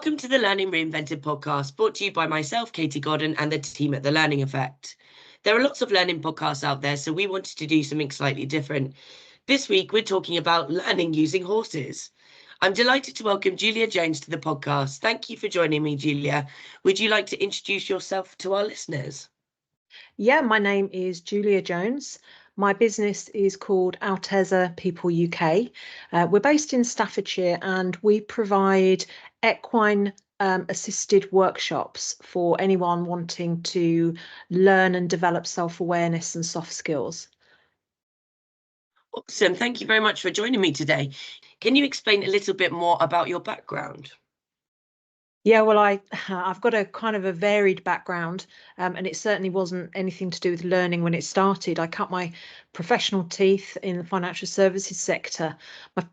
Welcome to the Learning Reinvented Podcast, brought to you by myself, Katie Godden, and the team at The Learning Effect. There are lots of learning podcasts out there, so we wanted to do something slightly different. This week, we're talking about learning using horses. I'm delighted to welcome Julia Jones to the podcast. Thank you for joining me, Julia. Would you like to introduce yourself to our listeners? Yeah, my name is Julia Jones. My business is called Altezza People UK. We're based in Staffordshire and we provide equine assisted workshops for anyone wanting to learn and develop self-awareness and soft skills. Awesome. Thank you very much for joining me today. Can you explain a little bit more about your background? Yeah, well, I've got a kind of a varied background, and it certainly wasn't anything to do with learning when it started. I cut my professional teeth in the financial services sector.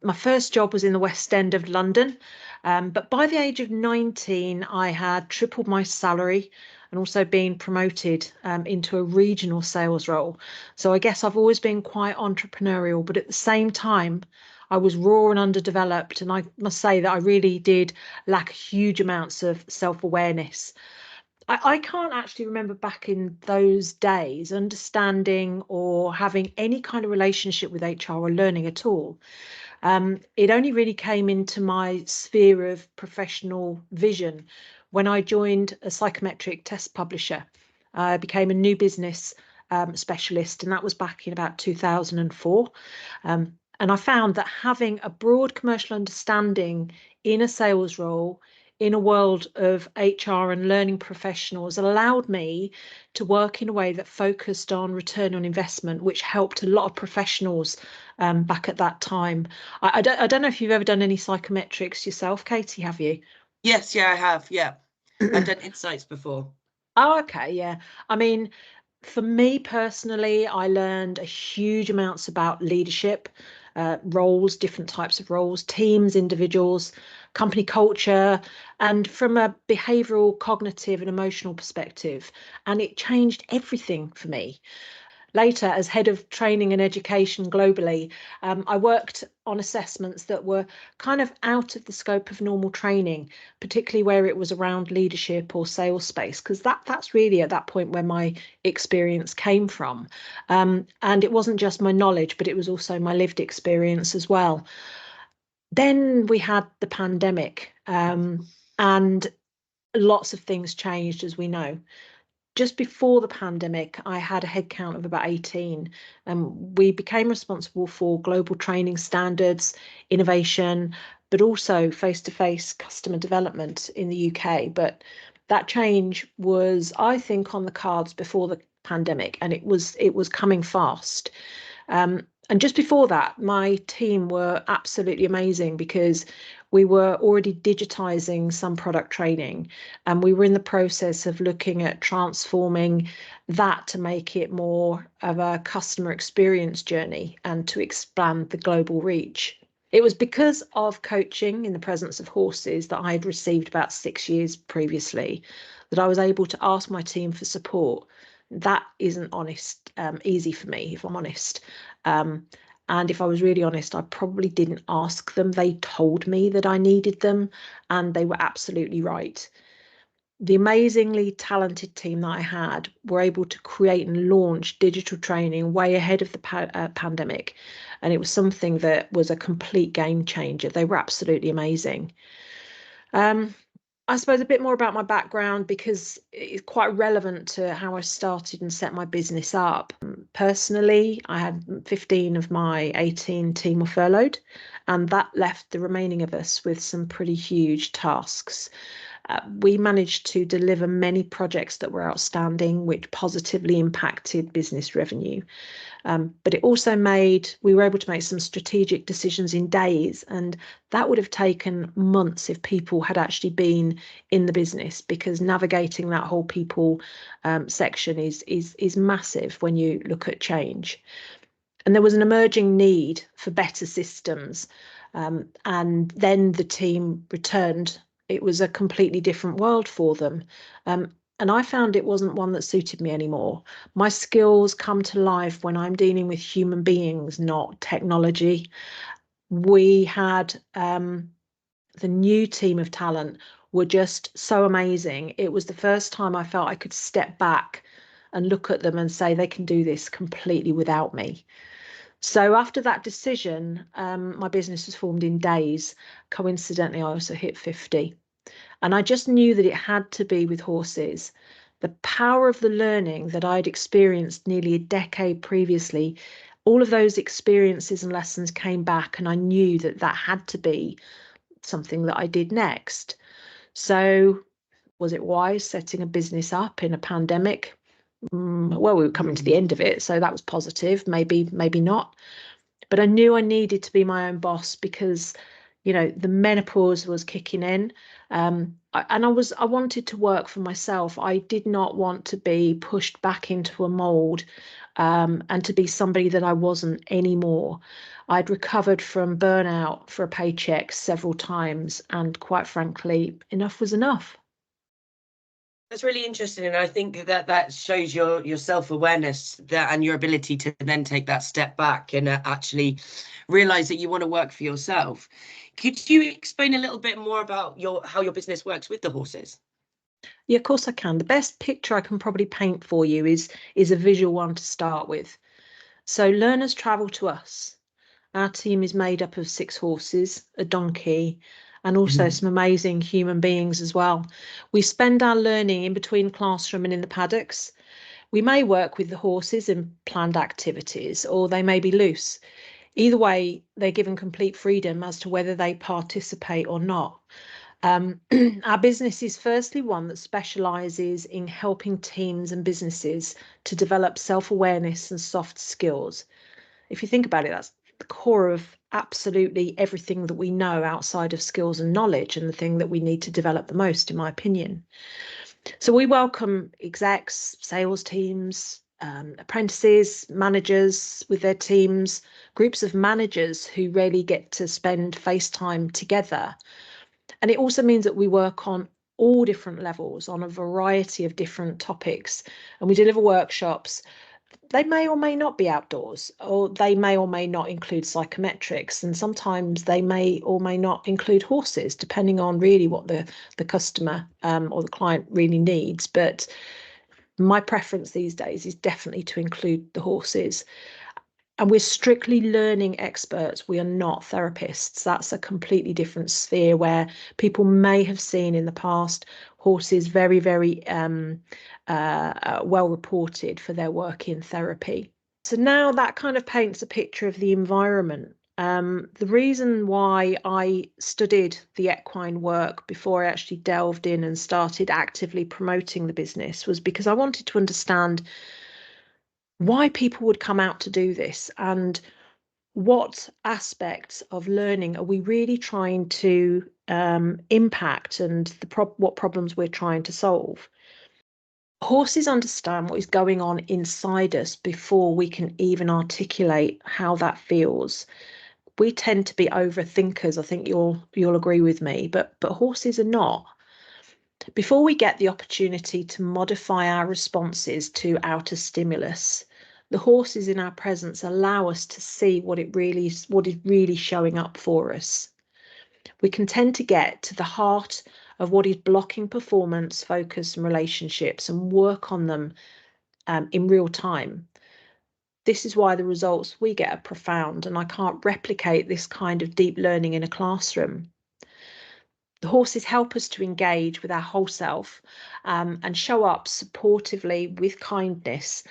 My first job was in the West End of London, but by the age of 19, I had tripled my salary and also been promoted into a regional sales role. So I guess I've always been quite entrepreneurial, but at the same time, I was raw and underdeveloped, and I must say that I really did lack huge amounts of self-awareness. I can't actually remember back in those days understanding or having any kind of relationship with HR or learning at all. It only really came into my sphere of professional vision when I joined a psychometric test publisher. I became a new business specialist, and that was back in about 2004. And I found that having a broad commercial understanding in a sales role, in a world of HR and learning professionals, allowed me to work in a way that focused on return on investment, which helped a lot of professionals back at that time. I don't know if you've ever done any psychometrics yourself, Katie, have you? Yes, I have. Yeah. I've done insights before. Oh, okay. Yeah. I mean, for me personally, I learned a huge amounts about leadership, roles, different types of roles, teams, individuals, company culture, and from a behavioural, cognitive, and emotional perspective. And it changed everything for me. Later, as head of training and education globally, I worked on assessments that were kind of out of the scope of normal training, particularly where it was around leadership or sales space, because that's really at that point where my experience came from. And it wasn't just my knowledge, but it was also my lived experience as well. Then we had the pandemic, and lots of things changed, as we know. Just before the pandemic, I had a headcount of about 18. We became responsible for global training standards, innovation, but also face-to-face customer development in the UK. But that change was, I think, on the cards before the pandemic, and it was coming fast. And just before that, my team were absolutely amazing because we were already digitizing some product training, and we were in the process of looking at transforming that to make it more of a customer experience journey and to expand the global reach. It was because of coaching in the presence of horses that I had received about 6 years previously that I was able to ask my team for support. That isn't easy for me, if I'm honest. And if I was really honest, I probably didn't ask them. They told me that I needed them, and they were absolutely right. The amazingly talented team that I had were able to create and launch digital training way ahead of the pandemic. And it was something that was a complete game changer. They were absolutely amazing. I suppose a bit more about my background because it's quite relevant to how I started and set my business up. Personally, I had 15 of my 18 team were furloughed, and that left the remaining of us with some pretty huge tasks. We managed to deliver many projects that were outstanding, which positively impacted business revenue. But it also we were able to make some strategic decisions in days, and that would have taken months if people had actually been in the business, because navigating that whole people section is massive when you look at change. And there was an emerging need for better systems, and then the team returned. It was a completely different world for them. And I found it wasn't one that suited me anymore. My skills come to life when I'm dealing with human beings, not technology. We had the new team of talent were just so amazing. It was the first time I felt I could step back and look at them and say they can do this completely without me. So after that decision, my business was formed in days. Coincidentally, I also hit 50. And I just knew that it had to be with horses. The power of the learning that I'd experienced nearly a decade previously, all of those experiences and lessons came back, and I knew that that had to be something that I did next. So was it wise setting a business up in a pandemic? Well, we were coming to the end of it, so that was positive. Maybe not. But I knew I needed to be my own boss because, the menopause was kicking in. I wanted to work for myself. I did not want to be pushed back into a mold, and to be somebody that I wasn't anymore. I'd recovered from burnout for a paycheck several times, and quite frankly, enough was enough. That's really interesting, and I think that shows your self-awareness and your ability to then take that step back and actually realize that you want to work for yourself. Could you explain a little bit more about how your business works with the horses? Yeah, of course I can. The best picture I can probably paint for you is a visual one to start with. So learners travel to us. Our team is made up of 6 horses, a donkey, and also some amazing human beings as well. We spend our learning in between classroom and in the paddocks. We may work with the horses in planned activities, or they may be loose. Either way, they're given complete freedom as to whether they participate or not. Our business is firstly one that specialises in helping teams and businesses to develop self-awareness and soft skills. If you think about it, that's the core of absolutely everything that we know outside of skills and knowledge, and the thing that we need to develop the most, in my opinion. So we welcome execs, sales teams, apprentices, managers with their teams, groups of managers who really get to spend face time together. And it also means that we work on all different levels on a variety of different topics, and we deliver workshops. They may or may not be outdoors, or they may or may not include psychometrics, and sometimes they may or may not include horses, depending on really what the customer or the client really needs. But my preference these days is definitely to include the horses. And we're strictly learning experts. We are not therapists. That's a completely different sphere where people may have seen in the past horses very, very well reported for their work in therapy. So now that kind of paints a picture of the environment. The reason why I studied the equine work before I actually delved in and started actively promoting the business was because I wanted to understand why people would come out to do this, and what aspects of learning are we really trying to impact, and what problems we're trying to solve. Horses understand what is going on inside us before we can even articulate how that feels. We tend to be overthinkers. I think you'll agree with me, but horses are not. Before we get the opportunity to modify our responses to outer stimulus, the horses in our presence allow us to see what is really showing up for us. We can tend to get to the heart of what is blocking performance, focus, and relationships, and work on them in real time. This is why the results we get are profound, and I can't replicate this kind of deep learning in a classroom. The horses help us to engage with our whole self, and show up supportively with kindness,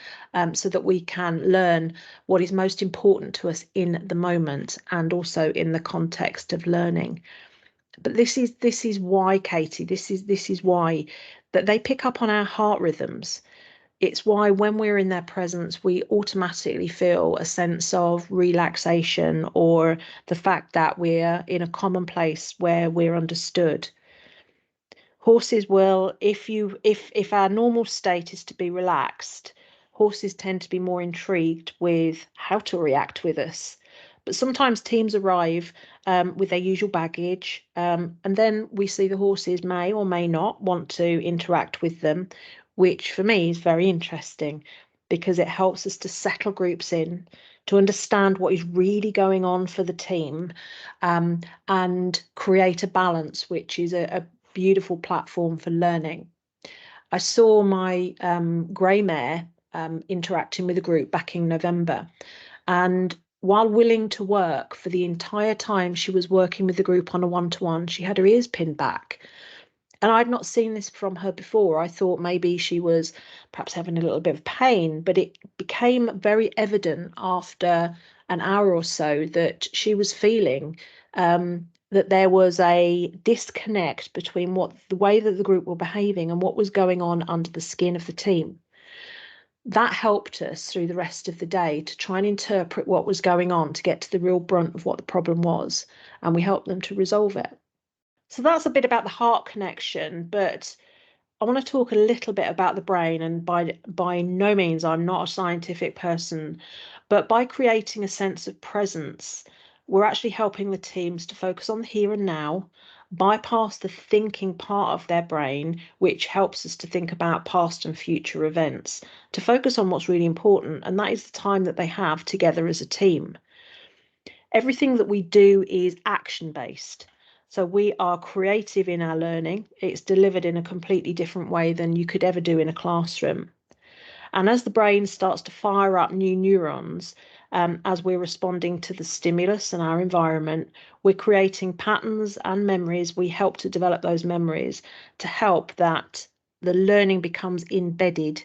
so that we can learn what is most important to us in the moment, and also in the context of learning. But this is why, Katie, this is why that they pick up on our heart rhythms. It's why when we're in their presence, we automatically feel a sense of relaxation, or the fact that we're in a common place where we're understood. Horses will, if our normal state is to be relaxed, horses tend to be more intrigued with how to react with us. But sometimes teams arrive with their usual baggage, and then we see the horses may or may not want to interact with them, which for me is very interesting, because it helps us to settle groups in, to understand what is really going on for the team, and create a balance, which is a beautiful platform for learning. I saw my grey mare interacting with the group back in November, and while willing to work for the entire time she was working with the group on a one-to-one, she had her ears pinned back. And I'd not seen this from her before. I thought maybe she was perhaps having a little bit of pain, but it became very evident after an hour or so that she was feeling that there was a disconnect between the way that the group were behaving and what was going on under the skin of the team. That helped us through the rest of the day to try and interpret what was going on, to get to the real brunt of what the problem was, and we helped them to resolve it. So that's a bit about the heart connection, but I want to talk a little bit about the brain. And by no means, I'm not a scientific person, but by creating a sense of presence, we're actually helping the teams to focus on the here and now, bypass the thinking part of their brain, which helps us to think about past and future events, to focus on what's really important, and that is the time that they have together as a team. Everything that we do is action-based. So we are creative in our learning. It's delivered in a completely different way than you could ever do in a classroom. And as the brain starts to fire up new neurons, as we're responding to the stimulus and our environment, we're creating patterns and memories. We help to develop those memories to help that the learning becomes embedded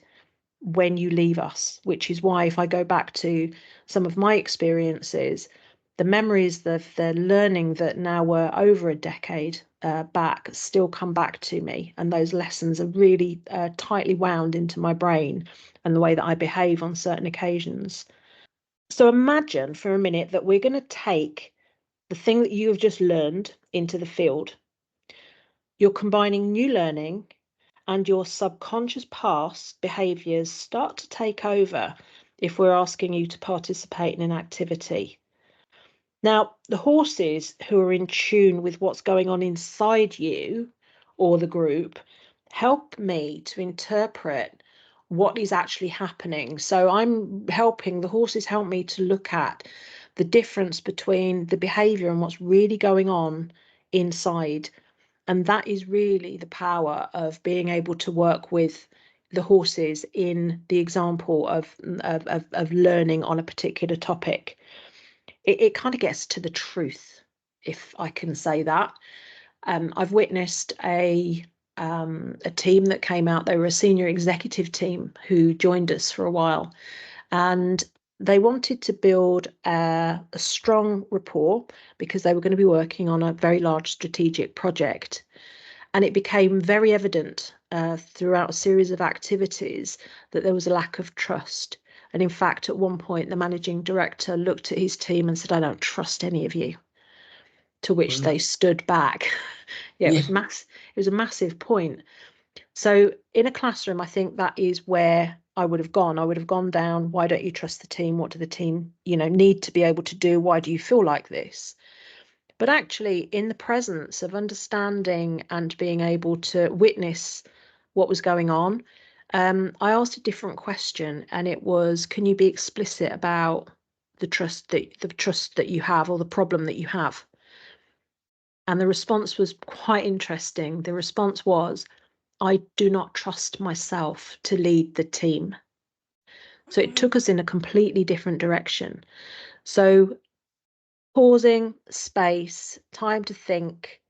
when you leave us, which is why if I go back to some of my experiences, the memories, the learning that now were over a decade back still come back to me. And those lessons are really tightly wound into my brain and the way that I behave on certain occasions. So imagine for a minute that we're going to take the thing that you have just learned into the field. You're combining new learning and your subconscious past behaviours start to take over if we're asking you to participate in an activity. Now, the horses who are in tune with what's going on inside you or the group help me to interpret what is actually happening. So the horses help me to look at the difference between the behaviour and what's really going on inside. And that is really the power of being able to work with the horses in the example of learning on a particular topic. It kind of gets to the truth, if I can say that. I've witnessed a team that came out. They were a senior executive team who joined us for a while, and they wanted to build a strong rapport because they were going to be working on a very large strategic project. And it became very evident throughout a series of activities that there was a lack of trust. And in fact, at one point, the managing director looked at his team and said, "I don't trust any of you." To which they stood back. Yeah, it was a massive point. So in a classroom, I think that is where I would have gone. I would have gone down, why don't you trust the team? What do the team, need to be able to do? Why do you feel like this? But actually, in the presence of understanding and being able to witness what was going on, I asked a different question, and it was, can you be explicit about the trust that you have, or the problem that you have? And the response was quite interesting. The response was, I do not trust myself to lead the team. So it took us in a completely different direction. So pausing, space, time to think,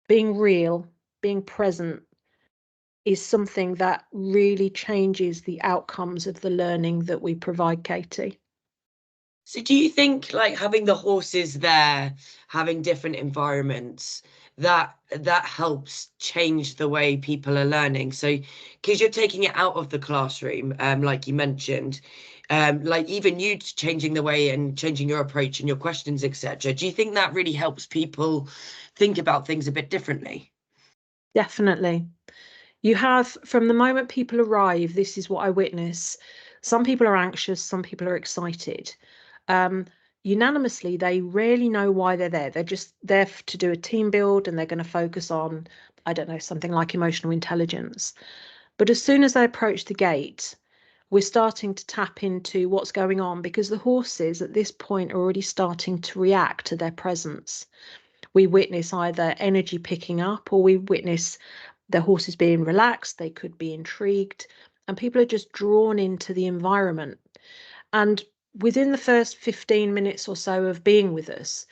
being real, being present is something that really changes the outcomes of the learning that we provide, Katie. So do you think, like, having the horses there, having different environments, that helps change the way people are learning? So because you're taking it out of the classroom, like you mentioned, like even you changing the way and changing your approach and your questions, etc. Do you think that really helps people think about things a bit differently? Definitely. You have, from the moment people arrive, this is what I witness. Some people are anxious, some people are excited. Unanimously, they rarely know why they're there. They're just there to do a team build, and they're going to focus on, I don't know, something like emotional intelligence. But as soon as they approach the gate, we're starting to tap into what's going on, because the horses at this point are already starting to react to their presence. we witness either energy picking up, or we witness the horses being relaxed. They could be intrigued, and people are just drawn into the environment. And within the first 15 minutes or so of being with us,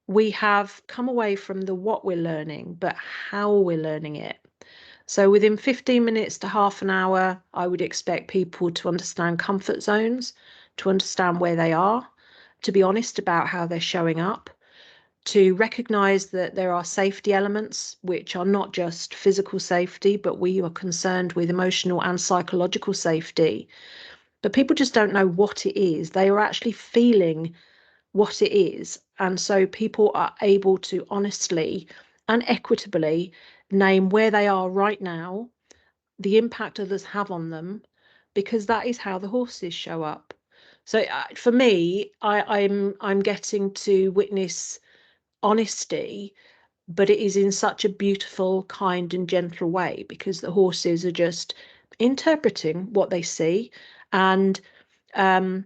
we have come away from the what we're learning, but how we're learning it. So within 15 minutes to half an hour, I would expect people to understand comfort zones, to understand where they are, to be honest about how they're showing up, to recognise that there are safety elements, which are not just physical safety, but we are concerned with emotional and psychological safety. But people just don't know what it is. They are actually feeling what it is. And so people are able to honestly and equitably name where they are right now, the impact others have on them, because that is how the horses show up. So for me, I'm getting to witness honesty, but it is in such a beautiful, kind and gentle way, because the horses are just interpreting what they see and um,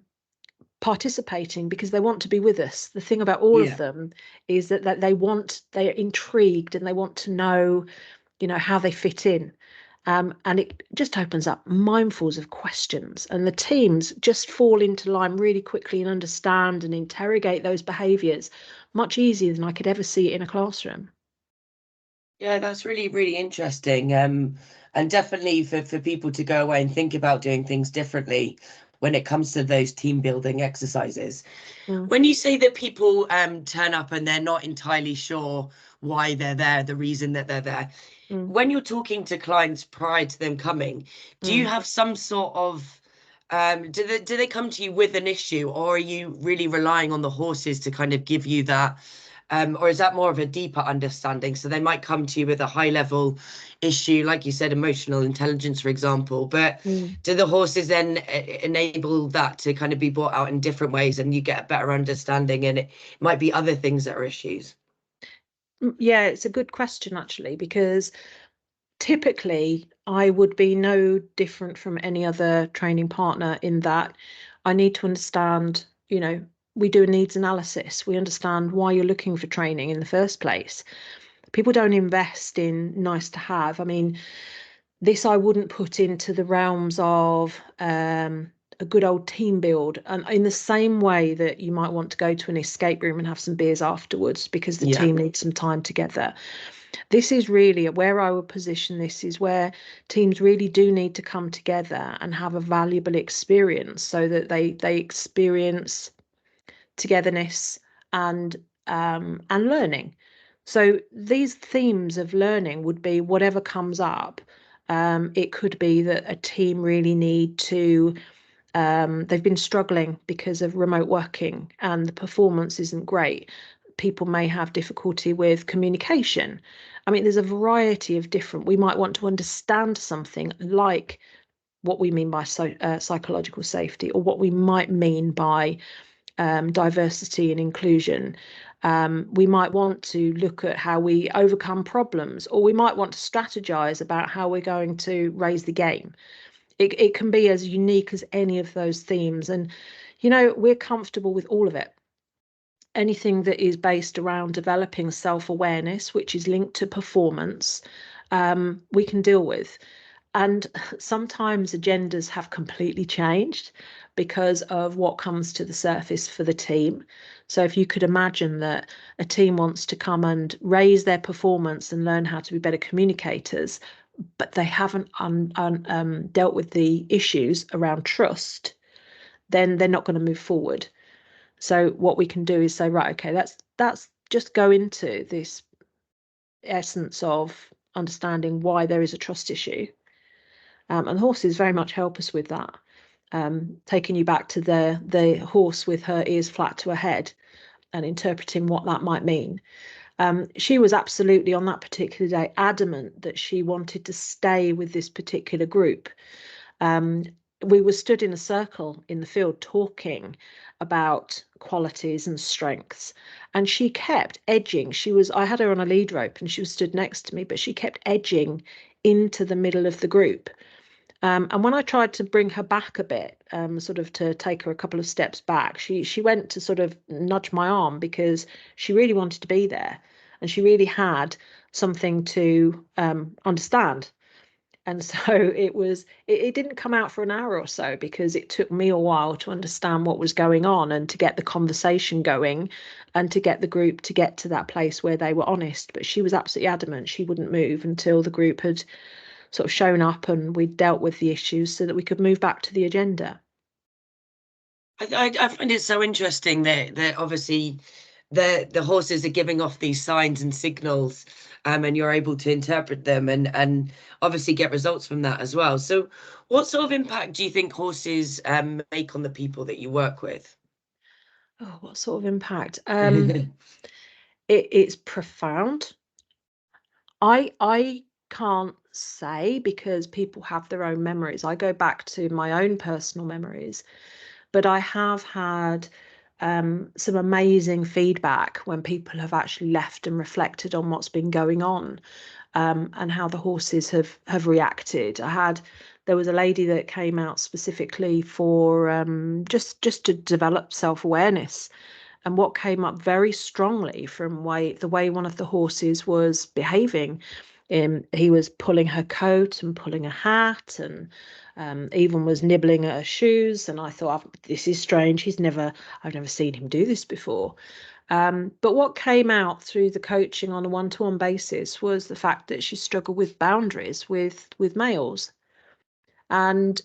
participating because they want to be with us. The thing about all of Yeah. them is that they're intrigued and they want to know, how they fit in. And it just opens up minefuls of questions, and the teams just fall into line really quickly and understand and interrogate those behaviours much easier than I could ever see it in a classroom. Yeah, that's really, really interesting. And definitely for people to go away and think about doing things differently when it comes to those team building exercises. Mm, When you say that people turn up and they're not entirely sure why they're there, the reason that they're there, mm, when you're talking to clients prior to them coming, do you mm. have some sort of do they come to you with an issue, or are you really relying on the horses to kind of give you that, or is that more of a deeper understanding? So they might come to you with a high level issue, like you said, emotional intelligence, for example, but Mm. do the horses then enable that to kind of be brought out in different ways and you get a better understanding, and it might be other things that are issues? Yeah, it's a good question actually, because typically I would be no different from any other training partner in that I need to understand, we do a needs analysis. We understand why you're looking for training in the first place. People don't invest in nice to have. I mean, this I wouldn't put into the realms of a good old team build. And in the same way that you might want to go to an escape room and have some beers afterwards because the Yeah. team needs some time together. This is really where I would position this, is where teams really do need to come together and have a valuable experience, so that they experience togetherness and learning. So these themes of learning would be whatever comes up. It could be that a team really need to they've been struggling because of remote working and the performance isn't great. People may have difficulty with communication. I mean, there's a variety of different, we might want to understand something like what we mean by psychological safety, or what we might mean by diversity and inclusion. We might want to look at how we overcome problems, or we might want to strategize about how we're going to raise the game. It can be as unique as any of those themes. And, we're comfortable with all of it. Anything that is based around developing self-awareness, which is linked to performance, we can deal with. And sometimes agendas have completely changed because of what comes to the surface for the team. So if you could imagine that a team wants to come and raise their performance and learn how to be better communicators, but they haven't dealt with the issues around trust, then they're not going to move forward. So what we can do is say, right, okay, that's just go into this essence of understanding why there is a trust issue. And horses very much help us with that. Taking you back to the horse with her ears flat to her head and interpreting what that might mean. She was absolutely on that particular day adamant that she wanted to stay with this particular group. We were stood in a circle in the field talking about qualities and strengths, and she kept edging. I had her on a lead rope and she was stood next to me, but she kept edging into the middle of the group. And when I tried to bring her back a bit, sort of to take her a couple of steps back, she went to sort of nudge my arm because she really wanted to be there. and she really had something to understand. And so it didn't come out for an hour or so, because it took me a while to understand what was going on and to get the conversation going and to get the group to get to that place where they were honest. But she was absolutely adamant she wouldn't move until the group had sort of shown up and we'd dealt with the issues so that we could move back to the agenda. I find it so interesting that obviously the horses are giving off these signs and signals, and you're able to interpret them and obviously get results from that as well. So what sort of impact do you think horses make on the people that you work with? Oh, what sort of impact? It's profound. I can't say, because people have their own memories. I go back to my own personal memories, but I have had some amazing feedback when people have actually left and reflected on what's been going on, and how the horses have reacted. There was a lady that came out specifically for just to develop self-awareness. And what came up very strongly from the way one of the horses was behaving, he was pulling her coat and pulling her hat, and even was nibbling at her shoes. And I thought, this is strange. I've never seen him do this before. But what came out through the coaching on a one-to-one basis was the fact that she struggled with boundaries with males. And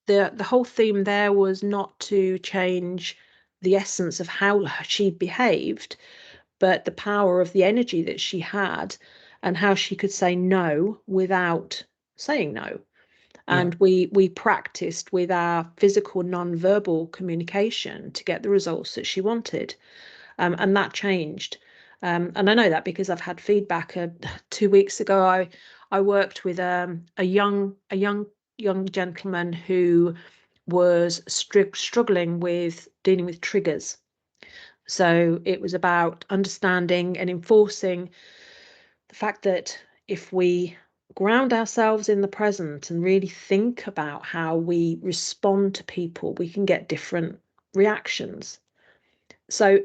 the whole theme there was not to change the essence of how she behaved, but the power of the energy that she had and how she could say no without saying no. And we practiced with our physical non-verbal communication to get the results that she wanted. And that changed. And I know that because I've had feedback. 2 weeks ago, I worked with a young gentleman who was struggling with dealing with triggers. So it was about understanding and enforcing the fact that if we ground ourselves in the present and really think about how we respond to people, we can get different reactions. So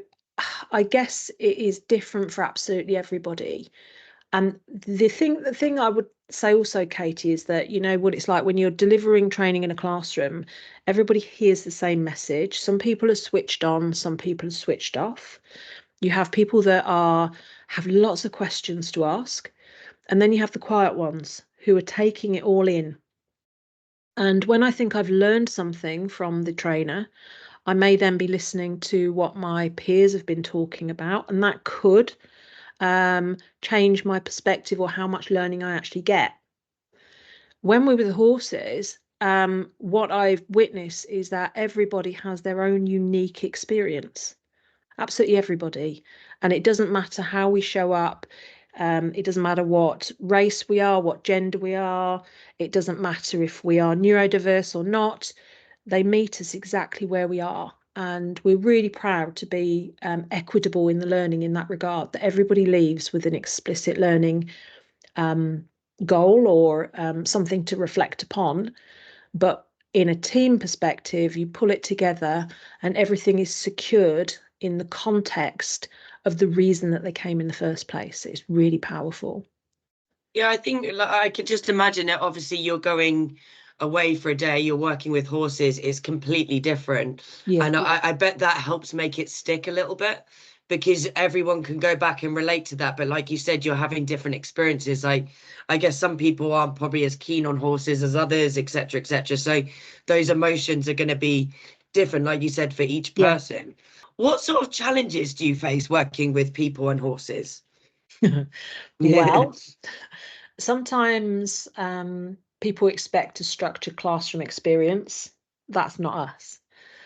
I guess it is different for absolutely everybody. And the thing I would say also, Katie, is that you know what it's like when you're delivering training in a classroom. Everybody hears the same message. Some people are switched on, some people are switched off. You have people that have lots of questions to ask, and then you have the quiet ones who are taking it all in. And when I think I've learned something from the trainer, I may then be listening to what my peers have been talking about, and that could change my perspective or how much learning I actually get. When we're with the horses, what I've witnessed is that everybody has their own unique experience. Absolutely everybody. And it doesn't matter how we show up. It doesn't matter what race we are, what gender we are. It doesn't matter if we are neurodiverse or not. They meet us exactly where we are. And we're really proud to be equitable in the learning in that regard, that everybody leaves with an explicit learning goal or something to reflect upon. But in a team perspective, you pull it together and everything is secured in the context of the reason that they came in the first place. It's really powerful. Yeah, I think I could just imagine it. Obviously, you're going away for a day, you're working with horses, it's completely different. Yeah. And I bet that helps make it stick a little bit because everyone can go back and relate to that. But like you said, you're having different experiences. I guess some people aren't probably as keen on horses as others, etc., etc. So those emotions are going to be different, like you said, for each Yeah. person. What sort of challenges do you face working with people and horses? Well, sometimes people expect a structured classroom experience. That's not us.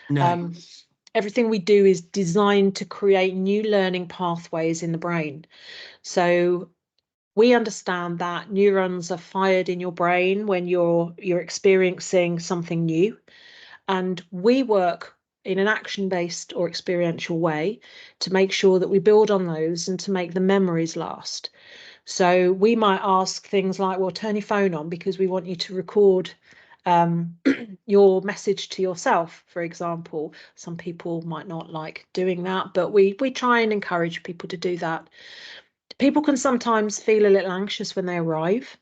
No. Everything we do is designed to create new learning pathways in the brain. So we understand that neurons are fired in your brain when you're experiencing something new, and we work in an action-based or experiential way to make sure that we build on those and to make the memories last. So we might ask things like, well, turn your phone on because we want you to record your message to yourself, for example. Some people might not like doing that, but we try and encourage people to do that. People can sometimes feel a little anxious when they arrive,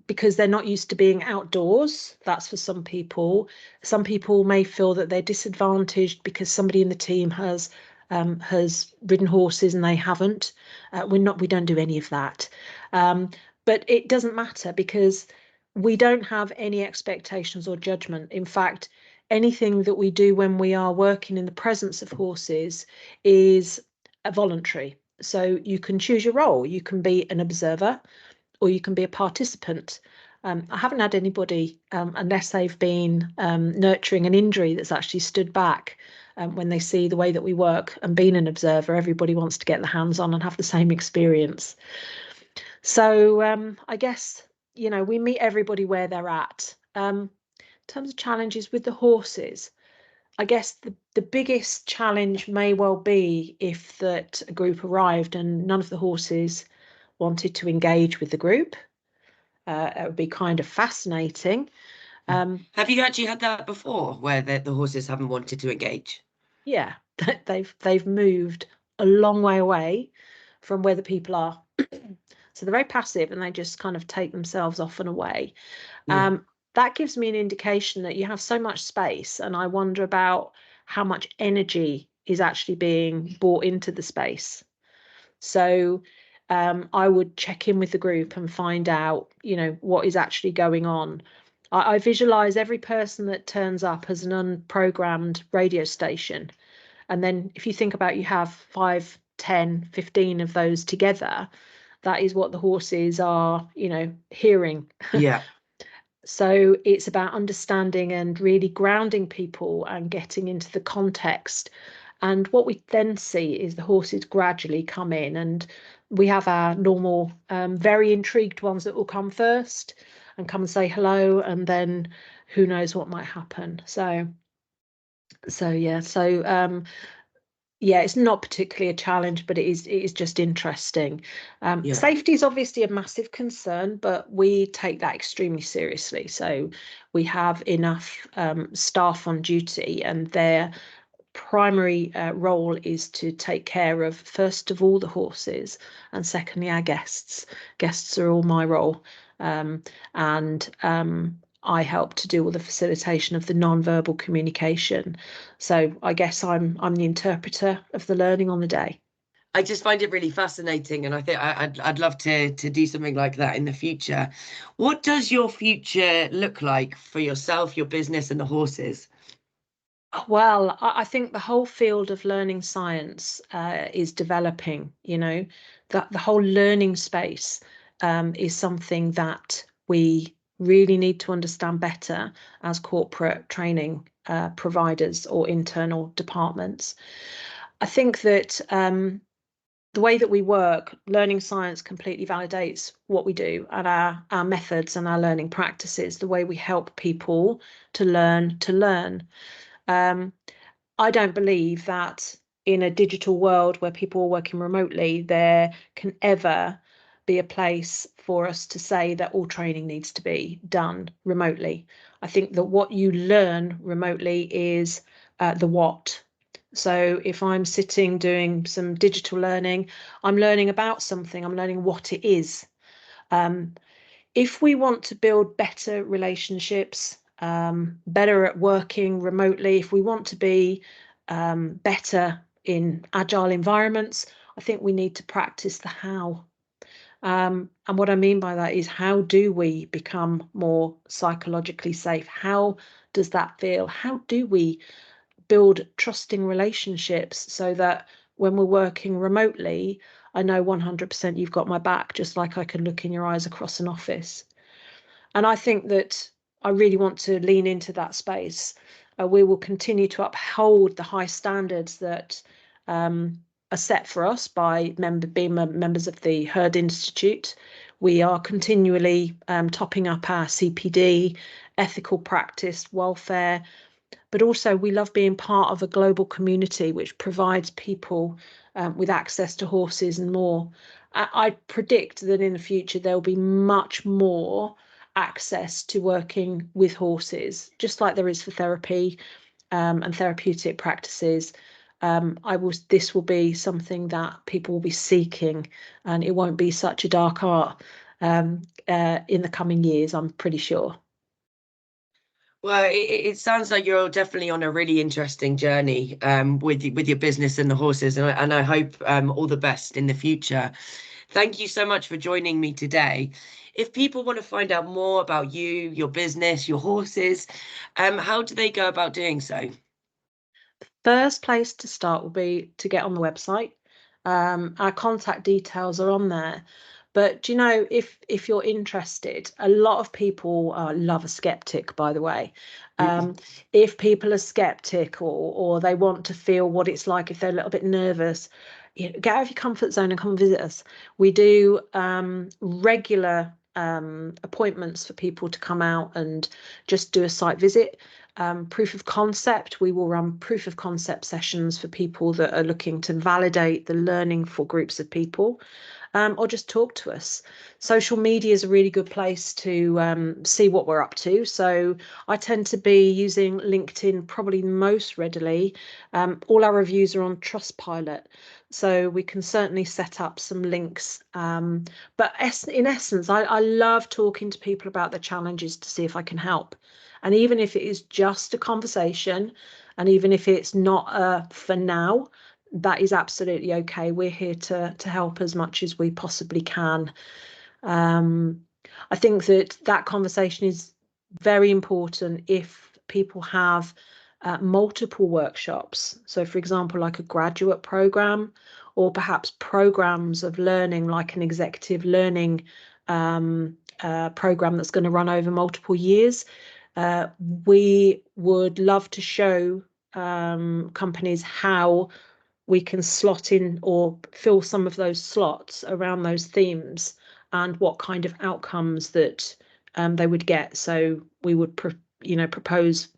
because they're not used to being outdoors. That's for some people. Some people may feel that they're disadvantaged because somebody in the team has ridden horses and they haven't. We don't do any of that. But it doesn't matter, because we don't have any expectations or judgment. In fact, anything that we do when we are working in the presence of horses is voluntary. So you can choose your role. You can be an observer, or you can be a participant. I haven't had anybody, unless they've been nurturing an injury, that's actually stood back when they see the way that we work and being an observer. Everybody wants to get their hands on and have the same experience. So I guess, we meet everybody where they're at. In terms of challenges with the horses, I guess the biggest challenge may well be if that a group arrived and none of the horses wanted to engage with the group. It would be kind of fascinating. Have you actually had that before, where the horses haven't wanted to engage? Yeah, they've moved a long way away from where the people are. So they're very passive and they just kind of take themselves off and away. Yeah. That gives me an indication that you have so much space, and I wonder about how much energy is actually being brought into the space. So I would check in with the group and find out, what is actually going on. I visualize every person that turns up as an unprogrammed radio station. And then if you think about, you have 5, 10, 15 of those together, that is what the horses are, hearing. Yeah. So it's about understanding and really grounding people and getting into the context. And what we then see is the horses gradually come in, and we have our normal, very intrigued ones that will come first and come and say hello, and then who knows what might happen. Yeah, it's not particularly a challenge, but it is just interesting. Yeah. Safety is obviously a massive concern, but we take that extremely seriously. So we have enough staff on duty, and their primary role is to take care of, first of all, the horses, and secondly, our guests. Guests are all my role. And I help to do all the facilitation of the non-verbal communication. So I guess I'm the interpreter of the learning on the day. I just find it really fascinating, and I think I'd love to do something like that in the future. What does your future look like for yourself, your business, and the horses? Well, I think the whole field of learning science is developing. That the whole learning space is something that we really need to understand better as corporate training providers or internal departments. I think that the way that we work, learning science completely validates what we do and our methods and our learning practices, the way we help people to learn to learn. I don't believe that in a digital world where people are working remotely, there can ever be a place for us to say that all training needs to be done remotely. I think that what you learn remotely is the what. So if I'm sitting doing some digital learning, I'm learning about something, I'm learning what it is. If we want to build better relationships, better at working remotely, if we want to be better in agile environments, I think we need to practice the how. And what I mean by that is, how do we become more psychologically safe? How does that feel? How do we build trusting relationships so that when we're working remotely, I know 100% you've got my back, just like I can look in your eyes across an office. And I think that I really want to lean into that space. We will continue to uphold the high standards that are set for us by being members of the Herd Institute. We are continually topping up our CPD, ethical practice, welfare, but also we love being part of a global community which provides people with access to horses and more. I predict that in the future there will be much more access to working with horses, just like there is for therapy and therapeutic practices. this will be something that people will be seeking, and it won't be such a dark art in the coming years, I'm pretty sure. Well, it sounds like you're definitely on a really interesting journey with your business and the horses, and I hope all the best in the future. Thank you so much for joining me today. If people want to find out more about you, your business, your horses, how do they go about doing so? First place to start will be to get on the website. Our contact details are on there. But you know, if you're interested, a lot of people love a skeptic, by the way. If people are skeptic or they want to feel what it's like if they're a little bit nervous, you know, get out of your comfort zone and come and visit us. We do regular appointments for people to come out and just do a site visit. Proof of concept, we will run proof of concept sessions for people that are looking to validate the learning for groups of people, or just talk to us. Social media is a really good place to see what we're up to. So I tend to be using LinkedIn probably most readily. All our reviews are on Trustpilot, so we can certainly set up some links. But in essence, I love talking to people about their challenges to see if I can help. And even if it is just a conversation, and even if it's not for now, that is absolutely okay. We're here to help as much as we possibly can. I think that conversation is very important if people have multiple workshops. So, for example, like a graduate program, or perhaps programs of learning, like an executive learning program that's going to run over multiple years. We would love to show companies how we can slot in or fill some of those slots around those themes, and what kind of outcomes that they would get. So we would propose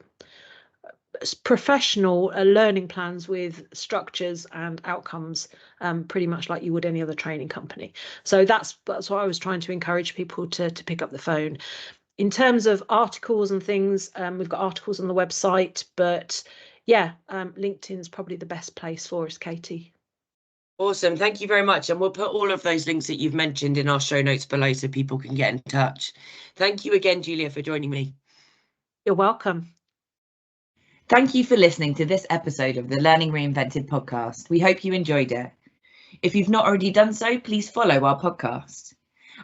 professional learning plans with structures and outcomes, pretty much like you would any other training company. So that's what I was trying to encourage people to pick up the phone. In terms of articles and things, we've got articles on the website, but yeah, LinkedIn's probably the best place for us, Katie. Awesome. Thank you very much. And we'll put all of those links that you've mentioned in our show notes below so people can get in touch. Thank you again, Julia, for joining me. You're welcome. Thank you for listening to this episode of the Learning Reinvented podcast. We hope you enjoyed it. If you've not already done so, please follow our podcast.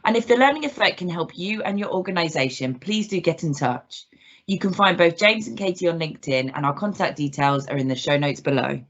And if the Learning Effect can help you and your organisation, please do get in touch. You can find both James and Katie on LinkedIn, and our contact details are in the show notes below.